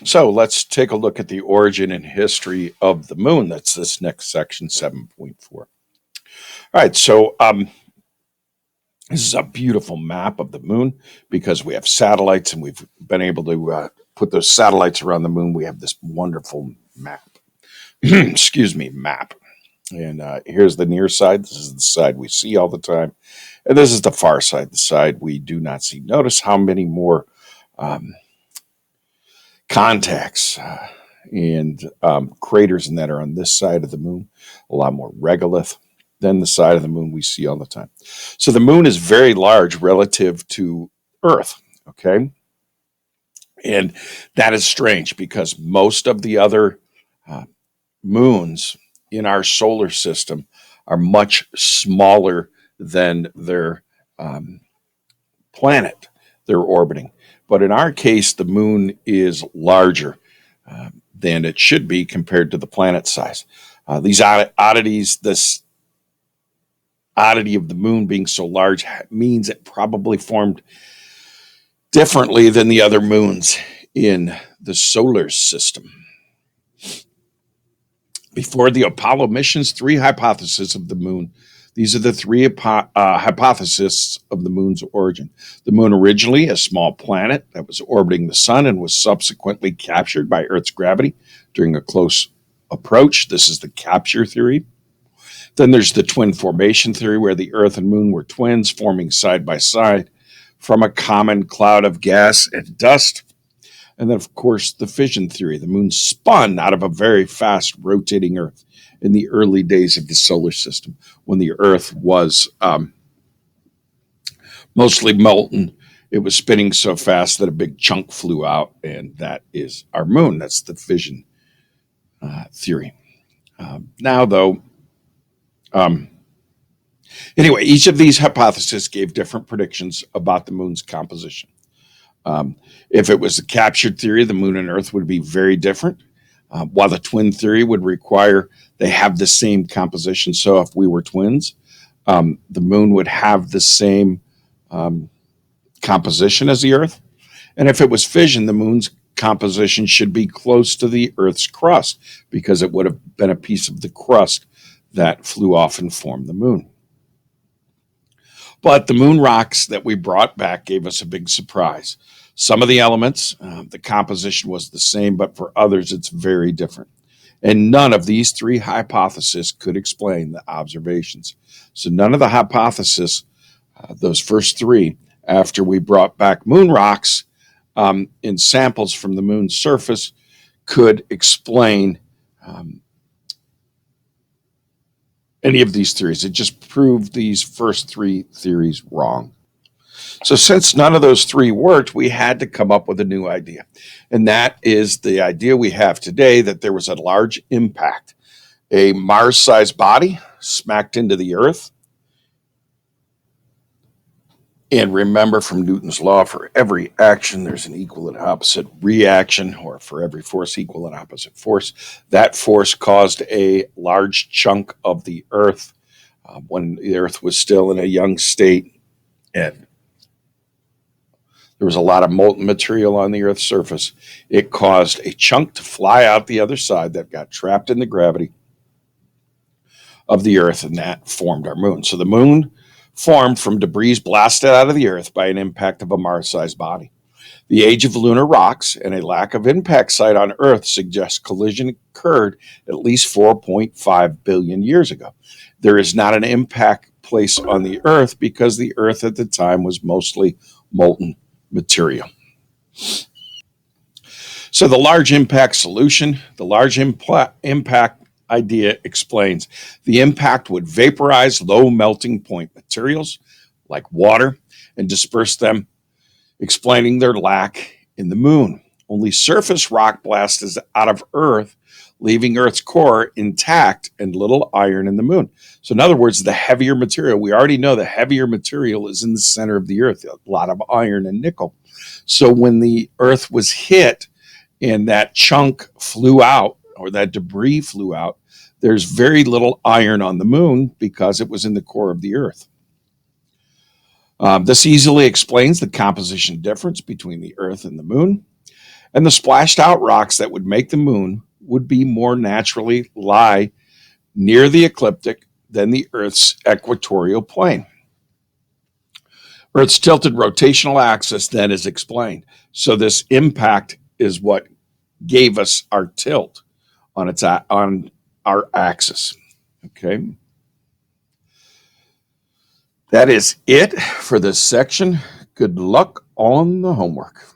So let's take a look at the origin and history of the moon. That's this next section, 7.4. All right, so this is a beautiful map of the moon because we have satellites and we've been able to put those satellites around the moon. We have this wonderful map. Excuse me, map. And here's the near side. This is the side we see all the time. And this is the far side, the side we do not see. Notice how many more um, contacts and craters and that are on this side of the moon. A lot more regolith than the side of the moon we see all the time. So the moon is very large relative to Earth. Okay. And that is strange because most of the other uh, moons in our solar system are much smaller than their um, planet they're orbiting. But in our case, the moon is larger than it should be compared to the planet size. These oddities, this oddity of the moon being so large, means it probably formed differently than the other moons in the solar system. Before the Apollo missions, three hypotheses of the moon. These are the three hypotheses of the moon's origin. The moon originally a small planet that was orbiting the sun and was subsequently captured by Earth's gravity during a close approach. This is the capture theory. Then there's the twin formation theory, where the Earth and moon were twins forming side by side from a common cloud of gas and dust. And then, of course, the fission theory. The moon spun out of a very fast rotating Earth in the early days of the solar system when the Earth was mostly molten. It was spinning so fast that a big chunk flew out, and that is our moon. That's the fission theory. Now, though, um, anyway, each of these hypotheses gave different predictions about the moon's composition. If it was the captured theory, the moon and Earth would be very different, while the twin theory would require they have the same composition. So if we were twins, the moon would have the same um, composition as the Earth. And if it was fission, the moon's composition should be close to the Earth's crust because it would have been a piece of the crust that flew off and formed the moon. But the moon rocks that we brought back gave us a big surprise. Some of the elements, the composition was the same, but for others, it's very different. And none of these three hypotheses could explain the observations. So none of the hypotheses, those first three, after we brought back moon rocks in samples from the moon's surface, could explain any of these theories. It just proved these first three theories wrong. So, since none of those three worked, we had to come up with a new idea. And that is the idea we have today that there was a large impact. A Mars sized body smacked into the Earth. And remember from Newton's law, for every action, there's an equal and opposite reaction, or for every force, equal and opposite force. That force caused a large chunk of the Earth when the Earth was still in a young state. And there was a lot of molten material on the Earth's surface. It caused a chunk to fly out the other side that got trapped in the gravity of the Earth, and that formed our moon. So the moon formed from debris blasted out of the Earth by an impact of a Mars-sized body. The age of lunar rocks and a lack of impact site on Earth suggests collision occurred at least 4.5 billion years ago. There is not an impact place on the Earth because the Earth at the time was mostly molten material. So the large impact solution, the large impact idea explains the impact would vaporize low melting point materials like water and disperse them, explaining their lack in the moon. Only surface rock blast is out of Earth, leaving Earth's core intact and little iron in the moon. So in other words, the heavier material, we already know the heavier material is in the center of the Earth, a lot of iron and nickel. So when the Earth was hit and that chunk flew out, or that debris flew out, there's very little iron on the moon because it was in the core of the Earth. This easily explains the composition difference between the Earth and the moon. And the splashed out rocks that would make the moon would be more naturally lie near the ecliptic than the Earth's equatorial plane. Earth's tilted rotational axis then is explained. So this impact is what gave us our tilt on on our axis. Okay. That is it for this section. Good luck on the homework.